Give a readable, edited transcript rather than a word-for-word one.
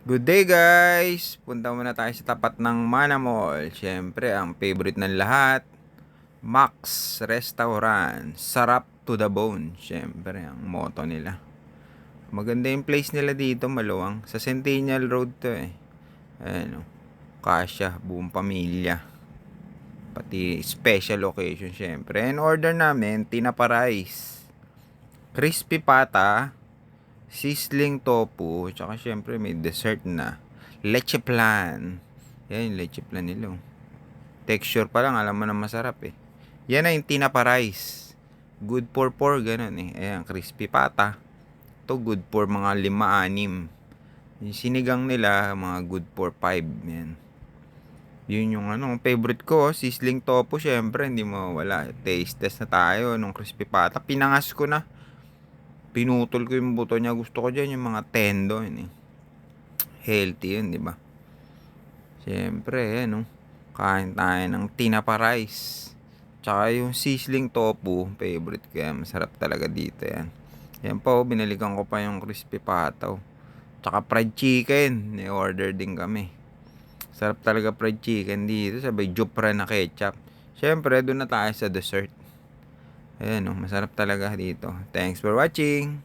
Good day guys! Punta muna tayo sa tapat ng Mana Mall. Siyempre, ang favorite ng lahat, Max Restaurant. Sarap to the bone. Siyempre, ang motto nila. Maganda yung place nila dito, maluwang. Sa Centennial Road to eh. Ayan o. Kasya, buong pamilya. Pati special occasion siyempre. And order namin, tinapa rice. Crispy pata, sizzling tofu, tsaka syempre may dessert na. Leche plan. Yan yung leche plan nila. Texture pa lang, alam mo na masarap eh. Yan na yung tinapa rice. Good for 4, ganun eh. Ayan, crispy pata. To good for mga 5-6. Yung sinigang nila, mga good for 5. Yan. Yun yung favorite ko, sizzling tofu, syempre, hindi mo wala. Taste test na tayo nung crispy pata. Pinangas ko na. Pinutol ko yung buto niya. Gusto ko dyan yung mga tendo. Yun eh. Healthy yun, di ba? Siyempre, kain tayo ng tinapa rice. Tsaka yung sizzling tofu, favorite ko yan. Masarap talaga dito yan. Yan po, binalikan ko pa yung crispy pataw. Tsaka fried chicken, ni-order din kami. Sarap talaga fried chicken dito, sabay jupra na ketchup. Siyempre, doon na tayo sa dessert. Ayan, masarap talaga dito. Thanks for watching!